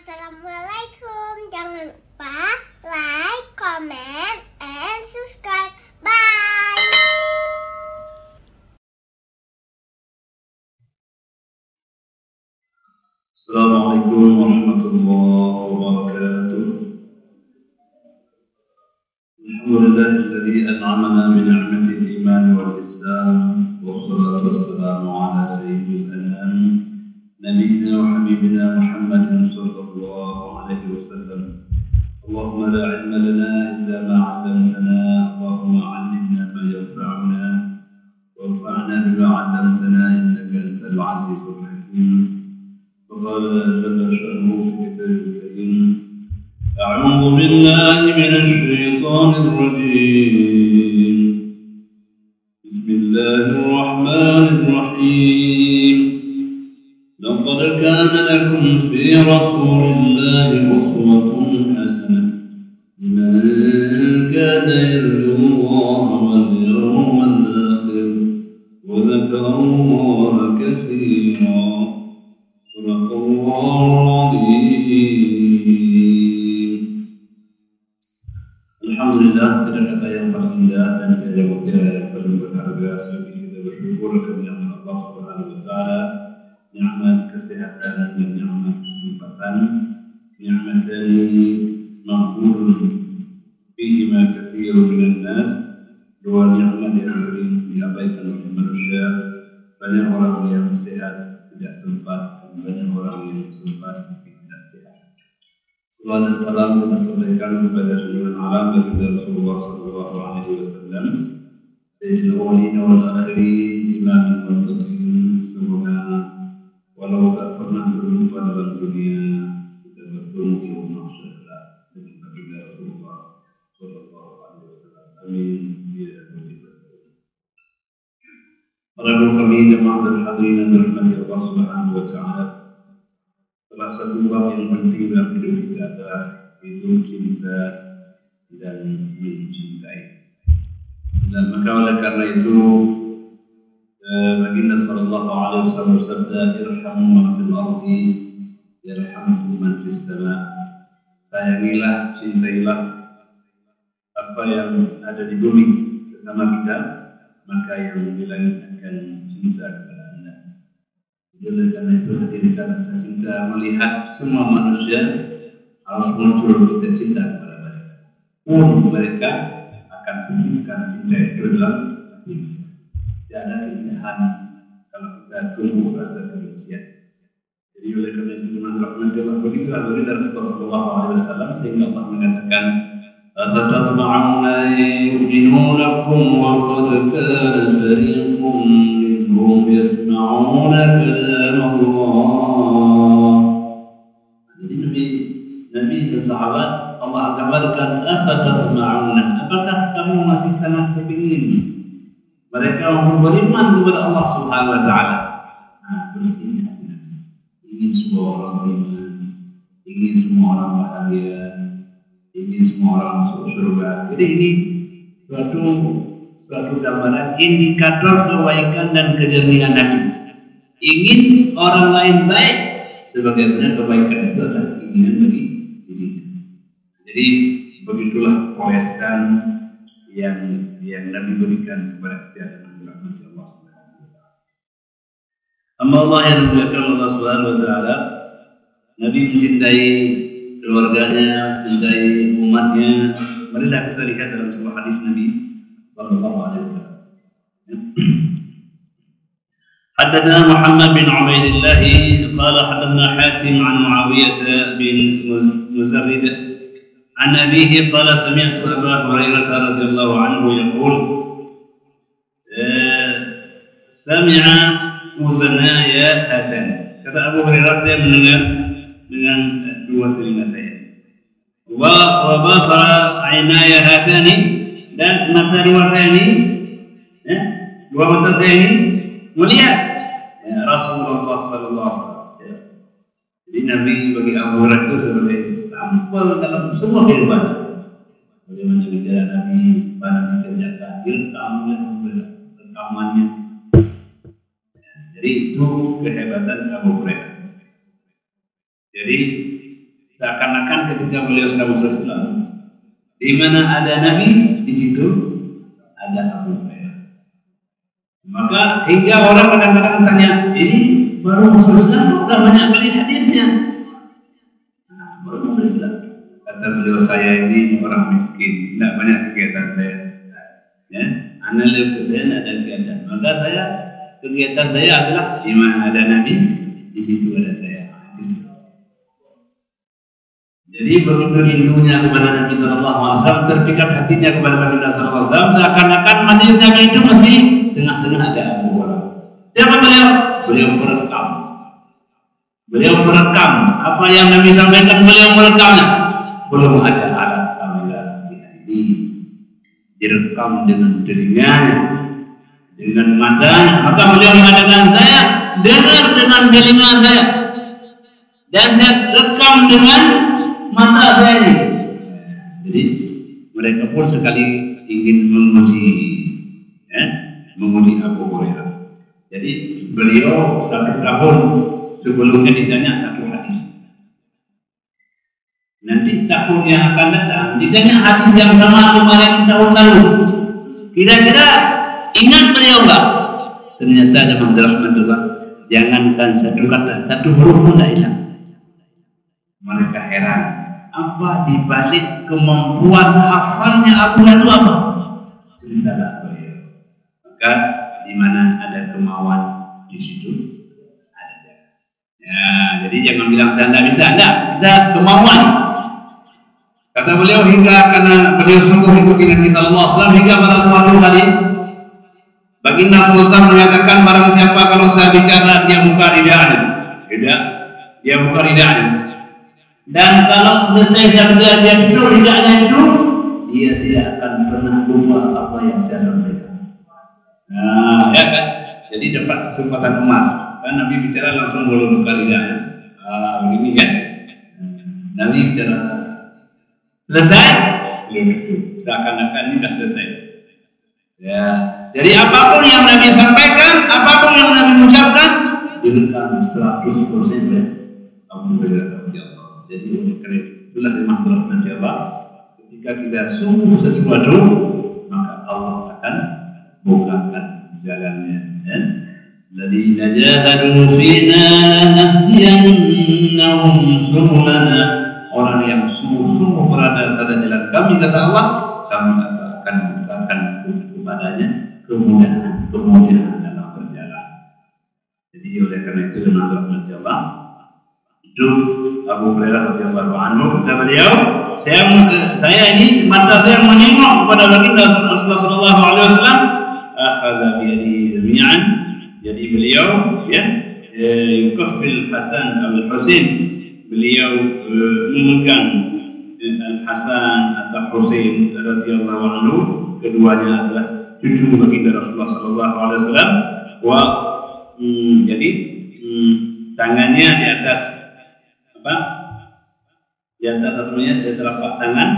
Assalamualaikum. Jangan lupa like, comment, and subscribe. Bye. Assalamualaikum warahmatullahi wabarakatuh. Alhamdulillahilladzi an'amana bi ni'matil iman wal islam wassalatu wassalamu ala sayyidil anam nabiyyina wa habibina Muhammadin sallallahu alaihi wasallam. Allahumma la ilma lana illa ma 'allamtana, Allahumma 'allimna ma yanfa'una wanfa'na bima 'allamtana innaka antal 'azizul hakim. وقال جل شأنه في كتابه الكريم: أعوذ بالله من الشيطان الرجيم بسم الله الرحمن الرحيم لقد كان لكم في رسول الله أسوة حسنة لمن كان يرجو الله واليوم الآخر وذكر الله كثيرا. Alhamdulillah, tidak kata yang paling indah dan tiada mutiara yang paling berharga selebih kita bersyukur kepada Allah Subhanahu wa taala, nikmat kesehatan dan nikmat kesempatan, nikmatan maqbulun fihi ma katsirun minan nas, dua nikmat yang sering diabaikan oleh manusia. Banyak orang yang sehat tidak sempat, banyak orang yang sempat tapi tidak sehat. Salam dan salam kita sampaikan kepada junjungan alam baginda Rasulullah sallallahu alaihi wasallam, sayyidil awwalin wal akhirin, imamul muttaqin. Semoga walau tak pernah berjumpa dalam dunia, kita bertemu di rumah saudara dengan baginda Rasulullah sallallahu alaihi wasallam. Amin ya rabbal alamin. Para kami jemaah dan hadirin yang dirahmati Allah Subhanahu wa taala, salah satu bab yang penting dalam hidup kita adalah itu cinta dan mencintai. Dan maka oleh karena itu baginda sallallahu alaihi wasallam bersabda, irhamu man fil ardi yarhamkum man fis sama. Sayangilah, cintailah apa yang ada di bumi bersama kita, maka yang di langit akan cinta kepada Anda. Oleh karena itu hadirkan rasa cinta, melihat semua manusia harus muncul kita cinta kepada mereka. Pun mereka akan tunjukkan cinta itu dalam hati. Tidak ada keindahan kalau kita tumbuh rasa kebencian. Jadi oleh karena itu dengan rahmatullah begitulah baginda Rasulullah sallallahu alaihi wasallam, sehingga Allah mengatakan, أفتطمعون أن يؤمنوا لكم وقد كان فريق منهم يسمعون كلام الله. Jadi Nabi dan sahabat Allah kabarkan, أفتطمعون, apakah kamu masih sangat kepingin mereka untuk beriman kepada Allah Subhanahu wa taala? Terus ingin semua orang beriman, ingin semua orang bahagia, ingin semua orang masuk surga. Jadi ini suatu gambaran indikator kebaikan dan kejernihan hati. Ingin orang lain baik, sebagaimana kebaikan itu adalah keinginan bagi diri. Jadi begitulah poesan yang Nabi berikan kepada kita dengan rahmat Allah Subhanahu wa taala. Amma Allah yang dimuliakan Allah Subhanahu wa taala, Nabi mencintai keluarganya, mencintai umatnya. Marilah kita lihat dalam sebuah hadis Nabi sallallahu alaihi wasallam. Haddatsana Muhammad bin Ubaidillah qala haddatsana Hatim an Muawiyah bin Muzarrid an abihi qala sami'tu Abu Hurairah radhiyallahu anhu yaqul sami'a uzanaya hatan. Kata Abu Hurairah, saya mendengar dengan dua telinga saya. Wa basara ainaya hatani, dan mata dua saya ini, dua mata saya ini melihat Rasulullah sallallahu alaihi wasallam. Jadi Nabi bagi Abu Hurairah itu sebagai sampel dalam semua kehidupan. Bagaimana bicara Nabi pada dikerjakan, rekamannya. Jadi itu kehebatan Abu Hurairah. Jadi Seakan-akan ketika beliau sudah masuk Islam, di mana ada Nabi, di situ ada Abu Hurairah. Maka hingga orang kadang-kadang tanya, ini baru masuk Islam, udah banyak kali hadisnya. Nah, baru masuk Islam. Kata beliau, saya ini orang miskin, tidak banyak kegiatan saya. Ya, analis saya tidak ada kegiatan. Maka kegiatan saya adalah di mana ada Nabi, di situ ada saya. Jadi begitu rindunya kepada Nabi Sallallahu Alaihi Wasallam, terpikat hatinya kepada Nabi Sallallahu Alaihi Wasallam, seakan-akan majelis Nabi itu masih tengah-tengah ada Abu Hurairah. Siapa beliau? Beliau merekam. Beliau merekam apa yang Nabi sampaikan, beliau merekamnya. Belum ada alat kamera seperti ini. Direkam dengan telinganya, dengan matanya. Maka beliau mengatakan, saya dengar dengan telinga saya, dan saya rekam dengan mata saya ini. Jadi mereka pun sekali ingin menguji Abu Hurairah. Jadi beliau 1 tahun sebelumnya ditanya 1 hadis. Nanti tahun yang akan datang ditanya hadis yang sama kemarin tahun lalu. Kira-kira ingat beliau enggak? Ternyata jemaah rahmatullah, jangankan 1 kata, 1 huruf pun tidak hilang. Mereka heran, apa dibalik kemampuan hafalnya Abu Hurairah itu apa? Ceritalah beliau. Maka di mana ada kemauan, di situ ada. Ya, jadi jangan bilang saya tidak bisa, tidak. Ada kemauan. Kata beliau, hingga karena beliau sungguh ikuti Nabi Sallallahu Alaihi Wasallam, hingga pada suatu hari baginda Rasulullah mengatakan, barang siapa kalau saya bicara dia buka lidahnya, dia buka lidahnya. Dan kalau selesai saya dia tidur lidahnya itu, dia tidak akan pernah lupa apa yang saya sampaikan. Nah, ya kan? Jadi dapat kesempatan emas. Kan Nabi bicara langsung boleh buka lidahnya. Begini kan? Nabi bicara selesai, belum itu. Seakan-akan ini sudah selesai. Ya. Jadi apapun yang Nabi sampaikan, apapun yang Nabi ucapkan, direkam 100% oleh Abu Hurairah. Jadi itulah rahmat Nabi Allah. Ketika kita sungguh sesuatu, maka Allah akan bukakan jalannya. Alladzina jahadu fina lanahdiyannahum subulana. Orang yang sungguh-sungguh berada pada jalan kami, kata Allah, kami akan bukakan kepadanya kemudahan dalam berjalan. Jadi oleh karena itu dengan rahmat Allah, itu Abu Hurairah radhiyallahu anhu, kata beliau, saya ini mata saya menengok kepada baginda Rasulullah sallallahu alaihi wasallam, akhadha bi yadihi jami'an. Jadi beliau yukaffil Hasan al-Husain, beliau memegang Al-Hasan atau Husain radhiyallahu anhu, keduanya adalah cucu baginda Rasulullah sallallahu alaihi wasallam. Jadi tangannya di atas di atas satunya di telapak tangan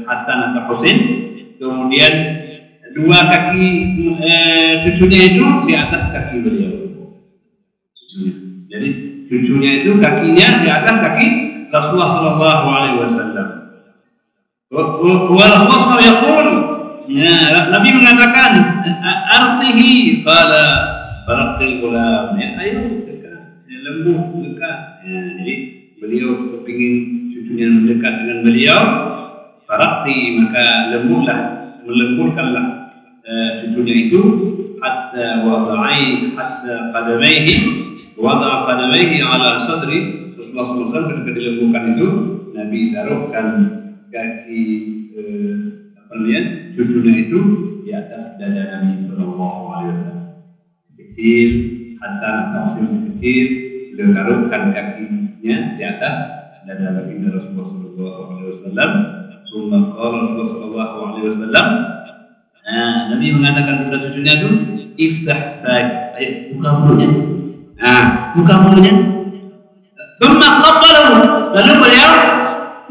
Hasan atau Husain, kemudian 2 kaki cucunya itu di atas kaki beliau. Cucunya. Jadi cucunya itu kakinya di atas kaki Rasulullah sallallahu alaihi wasallam. Wa Rasulullah yaqul, Nabi mengatakan, artihi qala faraqil gulam, ayo dekat, lembut dekat. Jadi beliau kepingin cucunya mendekat dengan beliau, faraqi, maka melembutkanlah cucunya itu, hatta wada'a qadamaihi ala sadri Rasulullah SAW. Ketika dilembutkan itu, Nabi taruhkan kaki cucunya itu di atas dada Nabi Sallallahu Alaihi Wasallam. Kecil, Hasan atau Husain kecil, beliau taruhkan kakinya di atas dada baginda Rasulullah sallallahu alaihi wasallam. Summa qala Rasulullah sallallahu alaihi wasallam, Nabi mengatakan kepada cucunya itu, iftah fak, ayo buka mulutnya. Buka mulutnya. Summa qabbalahu, lalu beliau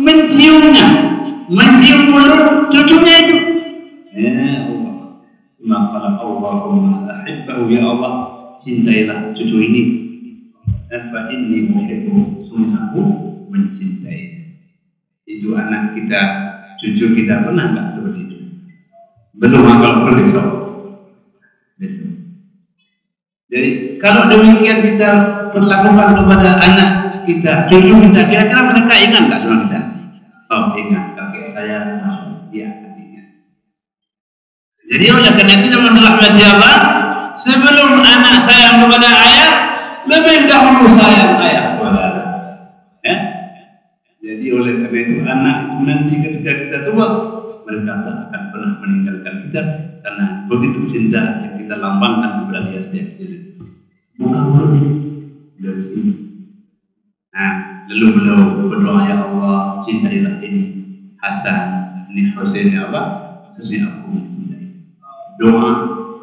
mencium mulut cucunya itu. Allah. Maka Allahumma ahibbahu, ya Allah, cintailah cucu ini. Fa inni uhibbu, sungguh aku mencintai. itu anak kita, cucu kita, pernah nggak seperti itu? Belum, kalau perlu besok. Jadi kalau demikian kita perlakukan kepada anak kita, cucu kita, kira-kira mereka ingat nggak sama kita? Oh, ingat, kakek saya masuk, dia ingat. Jadi oleh karena itu teman rahmati Allah, sebelum anak sayang kepada ayah, lebih dahulu sayang ayah kepada anak. Ya? Jadi oleh karena itu anak nanti ketika kita tua, mereka tak akan pernah meninggalkan kita karena begitu cinta yang kita lambangkan kepada dia sejak kecil. Bukan mulutnya dari sini. Nah, lalu beliau berdoa, ya Allah, cintailah ini Hasan, ini Husain, ya Allah, sesungguhnya aku mencintai. Doa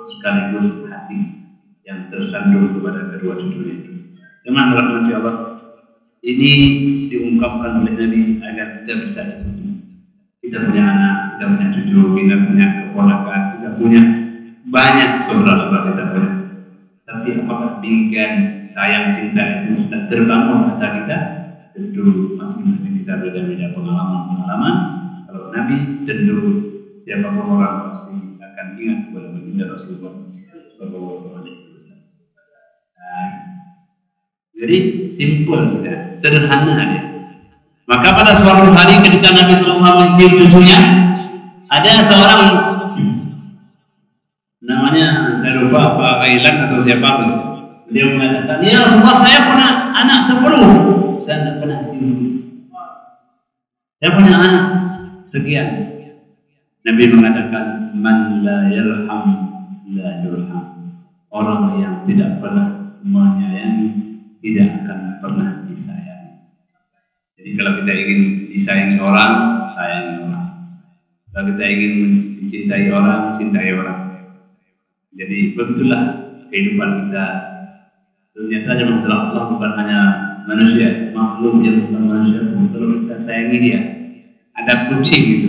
sekaligus hati yang tersandung kepada kedua cucunya itu. Teman rahmati Allah, ini diungkapkan oleh Nabi agar kita bisa ikuti. Kita punya anak, kita punya cucu, kita punya keponakan, kita punya banyak saudara-saudara kita punya. Tapi apakah demikian sayang cinta itu sudah terbangun kata kita? Tentu masing-masing kita berbeda-beda pengalaman-pengalaman. Kalau Nabi tentu siapapun orang pasti akan ingat kepada baginda Rasulullah Sallallahu Alaihi Wasallam. Jadi simpel saja, sederhana dia. Maka pada suatu hari ketika Nabi Sallallahu Alaihi Wasallam mencium cucunya, ada seorang namanya saya lupa apa Kailan atau siapa pun. Dia mengatakan, ya Rasulullah, saya punya anak 10, saya tidak pernah cium. Saya punya anak sekian. Nabi mengatakan, man la yarham la yurham. Orang yang tidak pernah menyayangi tidak akan pernah disayangi. Jadi kalau kita ingin disayangi orang, sayangi orang. Kalau kita ingin mencintai orang, cintai orang. Jadi begitulah kehidupan kita. Ternyata jemaah Allah bukan hanya manusia, makhluk yang bukan manusia pun kalau kita sayangi dia. Ada kucing itu.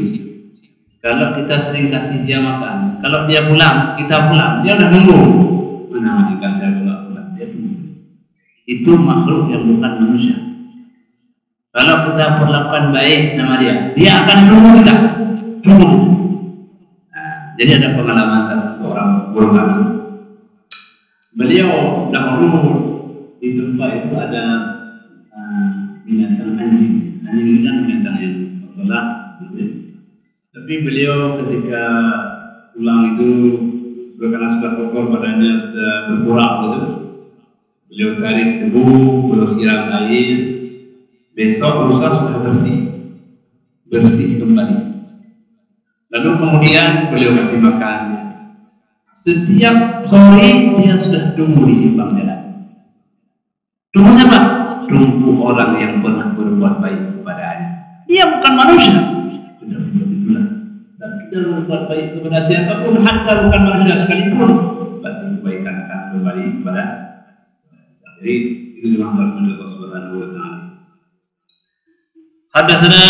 Kalau kita sering kasih dia makan, kalau dia pulang, kita pulang, dia udah nunggu. Mana jika saya pulang, dia tunggu. Itu makhluk yang bukan manusia. Kalau kita perlakukan baik sama dia, dia akan tunggu kita. Tunggu kita. Jadi ada pengalaman seorang guru kami. Beliau dahulu di tempat itu ada binatang anjing. Anjing kan binatang yang telah. Tapi beliau ketika pulang itu karena sudah kotor badannya, sudah berkurang gitu. Beliau tarik debu, beliau siram air. Besok lusa sudah bersih kembali. Lalu kemudian beliau kasih makan. Setiap sore dia sudah tunggu di simpang jalan. Tunggu siapa? Tunggu orang yang pernah berbuat baik kepadanya. Dia bukan manusia. Sudah begitulah. Saat kita berbuat baik kepada siapapun, hatta bukan manusia sekalipun, pasti kebaikan akan kembali kepada. Jadi itu dimahami oleh Allah Subhanahu Wa Taala. Hadatsana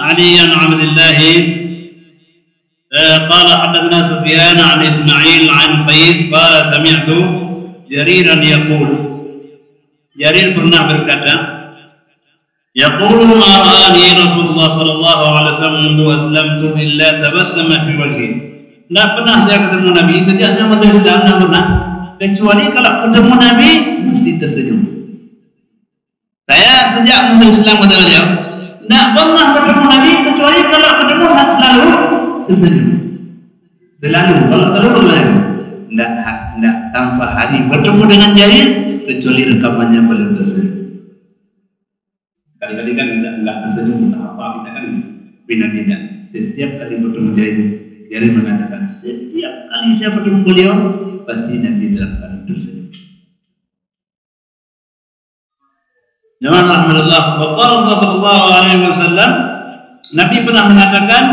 Ali bin Abdullah قال حدثنا سفيان عن إسماعيل عن قيس قال سمعت جريرا يقول جرير pernah berkata يقول ما رآني رسول الله صلى الله عليه وسلم منذ أسلمت إلا تبسم في وجهي. Tidak pernah saya ketemu Nabi sejak saya masuk Islam, tidak pernah, kecuali kalau ketemu Nabi mesti tersenyum. Saya sejak masuk Islam kata beliau, tidak pernah ketemu Nabi kecuali kalau ketemu selalu tersenyum. Selalu, kalau selalu bagaimana? Tidak tanpa hari bertemu dengan Jarir kecuali rekamannya beliau tersenyum. Sekali-kali kan tidak tersenyum, tak apa kita kan bina-bina. Setiap kali bertemu Jarir mengatakan, setiap kali saya bertemu beliau pasti Nabi dalam keadaan tersenyum. Jemaah rahmatullah, waqala Rasulullah sallallahu alaihi wasallam, Nabi pernah mengatakan,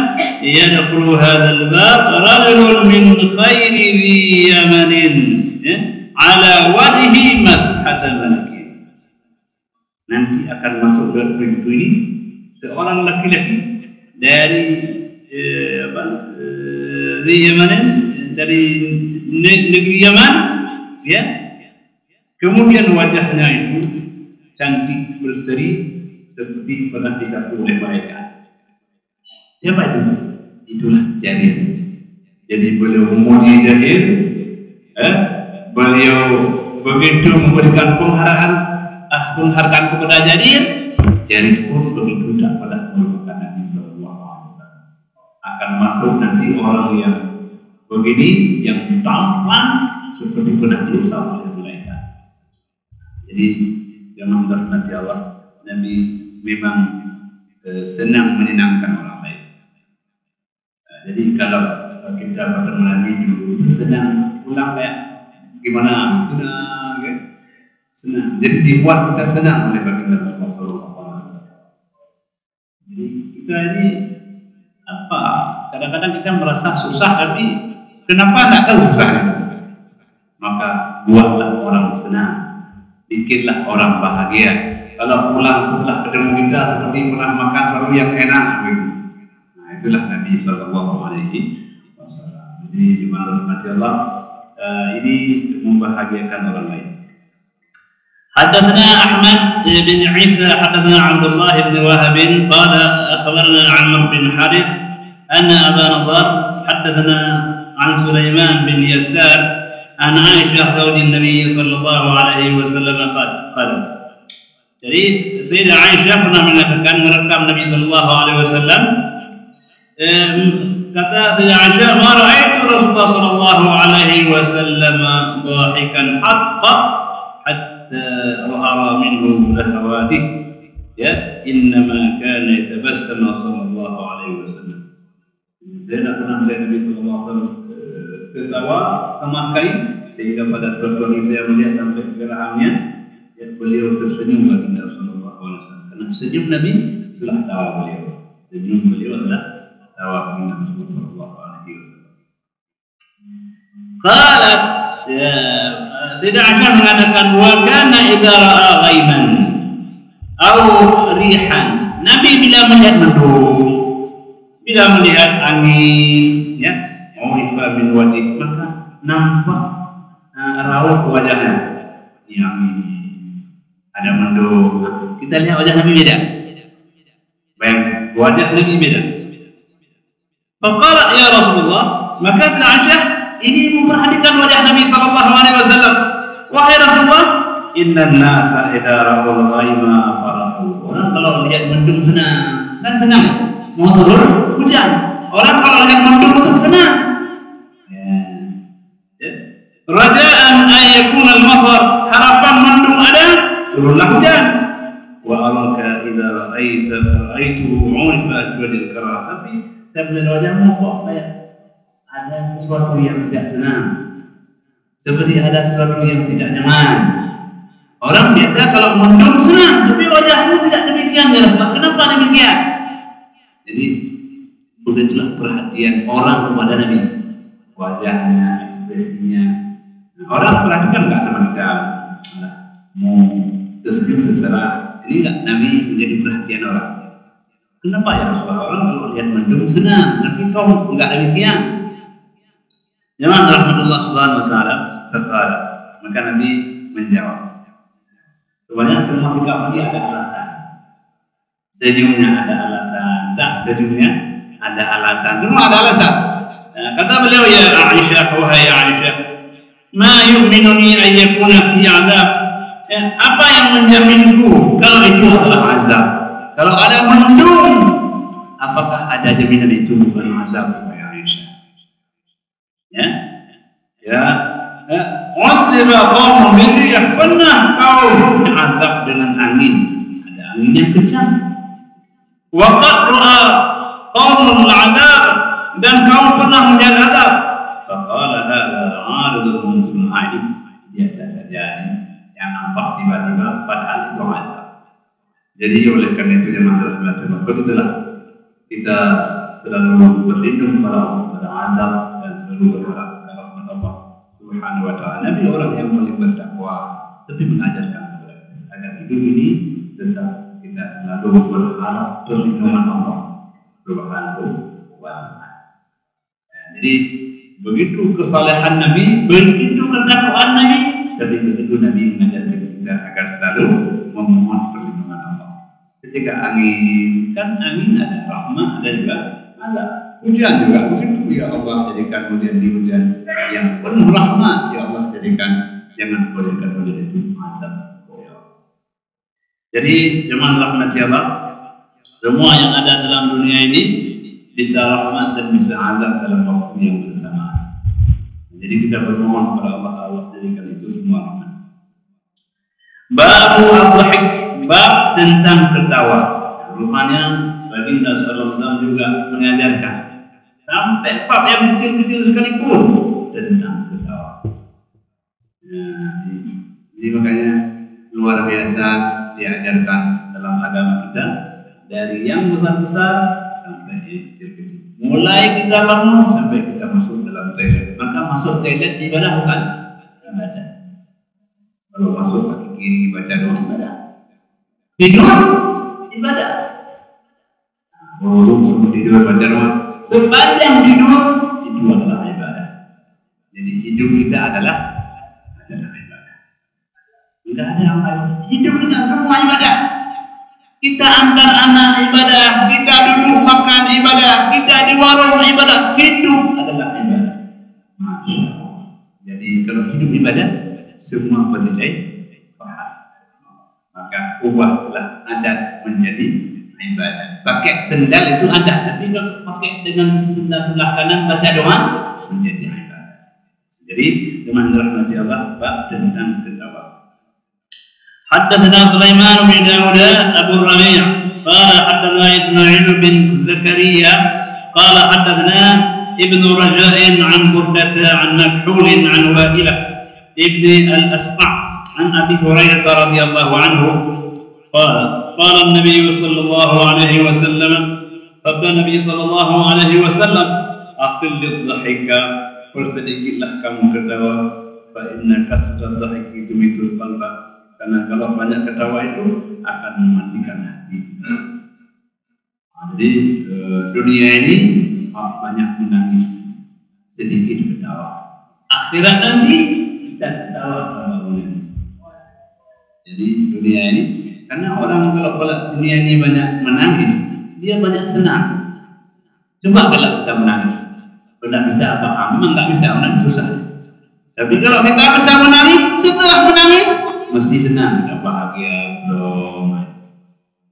yadkhulu hadzal bab rajulun min khairi dhi yamanin ala wajhi mashatal malakin. Nanti akan masuk ke pintu ini seorang laki-laki dari Yamanin, dari negeri Yaman, ya. Kemudian wajahnya itu cantik berseri seperti pernah disapu oleh mereka. Siapa itu? Itulah Jarir. Jadi beliau memuji Jarir, beliau begitu memberikan penghargaan kepada Jarir. Jarir pun begitu tak pernah melupakan Nabi Sallallahu Alaihi Wasallam. Akan masuk nanti orang yang begini, yang tampan seperti pernah diusap oleh malaikat. Jadi jangan terhormati Allah, Nabi memang senang menyenangkan orang lain. Jadi kalau kita bertemu Nabi dulu senang, pulang kayak gimana, senang, kan? Senang. Jadi dibuat kita senang oleh baginda Rasulullah SAW. Jadi kita ini apa? Kadang-kadang kita merasa susah, tapi kenapa tak tahu susah itu? Maka buatlah orang senang, bikinlah orang bahagia. Kalau pulang setelah ketemu kita seperti pernah makan sesuatu yang enak begitu. Nah, itulah Nabi Sallallahu Alaihi Wasallam. Jadi dimana Allah ini membahagiakan orang lain. حدثنا أحمد بن عيسى حدثنا عبد الله بن وهب قال أخبرنا عمرو بن حارث أن أبا نضر حدثنا عن سليمان بن يسار عن عائشة زوج النبي صلى الله عليه وسلم قالت. Jadi Sayyidah Aisyah pernah mengatakan, merekam Nabi sallallahu alaihi wasallam, kata Sayyidah Aisyah, "Ma ra'aitu Rasulullah sallallahu alaihi wasallam dhahikan hatta ظهر منه لهواته إنما كان يتبسم صلى الله عليه وسلم." Saya tidak pernah melihat Nabi sallallahu alaihi wasallam tertawa sama sekali, sehingga pada suatu hari saya melihat sampai ke rahangnya, beliau tersenyum baginda Rasulullah SAW. Karena senyum Nabi itulah tawa beliau. Senyum beliau adalah tawa baginda Rasulullah SAW. Qalat, Sayyidah Aisyah mengatakan, wa kana idza ra'a ghaiman aw rihan. Nabi bila melihat mendung, bila melihat angin, ya, mau'ifa min wajih, maka nampak raut wajahnya. Yang ada mendung, kita lihat wajah Nabi beda. Baik, wajah Nabi beda. Faqala ya Rasulullah, maka Sayyidah Aisyah ini memperhatikan wajah Nabi sallallahu alaihi wasallam. Wahai Rasulullah, innan nasa idza ra'ul ghaima farahu. Orang kalau lihat mendung senang, kan senang. Mau turun hujan, orang kalau lihat mendung itu senang. Raja'an an yakuna al-matar, harapan mendung ada, turunlah hujan. Wa alaka idza ra'aituhu 'unifa fi al-karah. Tapi saya melihat wajahmu kok kayak ada sesuatu yang tidak senang, seperti ada sesuatu yang tidak nyaman. Orang biasa kalau mendung senang, tapi wajahmu tidak demikian ya Rasulullah. Kenapa demikian? Jadi begitulah perhatian orang kepada Nabi, wajahnya, ekspresinya. Orang perhatikan nggak sama kita, mau tersenyum terserah. Ini nggak Nabi menjadi perhatian orang. Kenapa ya Rasulullah? Orang kalau lihat mendung senang, tapi kau nggak demikian. Jemaah rahmatullah subhanahu wa ta'ala, berkata, maka Nabi menjawab, sebenarnya semua sikap dia ada alasan. Senyumnya ada alasan, tak senyumnya ada alasan, semua ada alasan. Kata beliau, ya Aisyah, wahai Aisyah, ma yu'minuni an yakuna fi azab. Apa yang menjaminku kalau itu adalah azab? Kalau ada mendung, apakah ada jaminan itu bukan azab? Uzziba qaumun min riyah, pernah kau diazab dengan angin, ada angin yang kencang. Wa qad ra'a qaumun al-'adab, dan kau pernah melihat azab. Faqala hadza 'aridun mumkin, biasa saja yang nampak tiba-tiba padahal itu azab. Jadi oleh karena itu jemaah rahmatullah, begitulah kita selalu berlindung pada azab dan selalu berharap Allah Subhanahu wa ta'ala. Nabi orang yang paling bertakwa, tapi mengajarkan agar hidup ini tetap kita selalu berharap perlindungan Allah Subhanahu wa ta'ala. Jadi begitu kesalehan Nabi, begitu ketakwaan Nabi, tapi begitu Nabi mengajarkan kita agar selalu memohon perlindungan Allah. Ketika angin, kan angin ada rahmat, ada juga ada hujan juga begitu. Ya Allah, jadikan hujan di hujan yang penuh rahmat. Ya Allah, jadikan jangan jadikan hujan itu azab. Jadi jemaah rahmati Allah, semua yang ada dalam dunia ini bisa rahmat dan bisa azab dalam waktu yang bersamaan. Jadi kita bermohon kepada Allah, Allah jadikan itu semua rahmat. Babu al-dhahik, bab tentang ketawa. Rupanya baginda sallallahu alaihi wasallam juga mengajarkan sampai bab yang kecil-kecil sekalipun tentang ketawa. Nah, ini makanya luar biasa diajarkan dalam agama kita, dari yang besar-besar sampai yang kecil-kecil. Mulai kita bangun sampai kita masuk dalam toilet. Maka masuk toilet ibadah bukan? Ibadah. Kalau masuk kaki kiri baca doa ibadah. Tidur ibadah. Wudu sebelum tidur baca doa. Sepanjang tidur itu adalah ibadah. Jadi hidup kita adalah ibadah. Tidak ada yang lain. Hidup kita semua ibadah. Kita antar anak ibadah, kita duduk makan ibadah, kita di warung ibadah. Hidup adalah ibadah. Masya Allah. Jadi kalau hidup ibadah, semua bernilai pahala. Maka ubahlah adat menjadi ibadah. Pakai sendal itu adat, tapi kalau pakai dengan sendal sebelah kanan baca doa menjadi ibadah. Jadi dengan rahmat Allah, bab tentang ketawa. حدثنا سليمان بن داود أبو الربيع قال حدثنا إسماعيل بن زكريا قال حدثنا ابن رجاء عن بردة عن مكحول عن وائلة ابن الأسقع عن أبي هريرة رضي الله عنه قال النبي صلى الله عليه وسلم sabda Nabi sallallahu alaihi wasallam, aqil lidhahika, bersedikitlah kamu ketawa, fa inna kasrat dhahiki tumitul qalba, karena kalau banyak ketawa itu akan mematikan hati. Jadi dunia ini banyak menangis, sedikit ketawa. Akhirat nanti kita ketawa kalau jadi dunia ini, karena orang kalau dunia ini banyak menangis, dia banyak senang. Coba kalau kita menangis, tidak bisa apa? Memang nggak bisa menangis, susah. Tapi kalau kita bisa menangis, setelah menangis mesti senang, bahagia,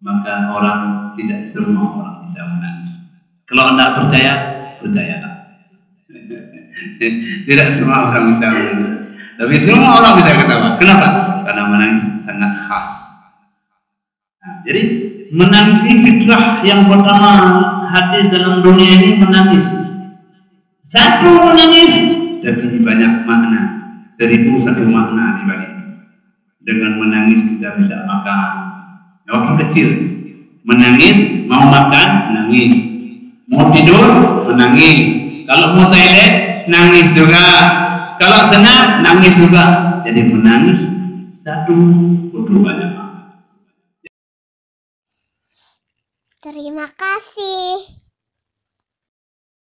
maka orang tidak semua orang bisa menangis. Kalau anda percaya, percayalah. Tidak semua orang bisa menangis, tapi semua orang bisa ketawa. Kenapa? Karena menangis sangat khas. Nah, jadi menangis ini fitrah yang pertama hadir dalam dunia ini, menangis. Satu menangis, tapi banyak makna, 1001 makna di balik. Dengan menangis kita bisa makan. Waktu kecil menangis, mau makan menangis, mau tidur menangis, kalau mau toilet nangis juga, kalau senang nangis juga. Jadi menangis satu butuh banyak. Terima kasih.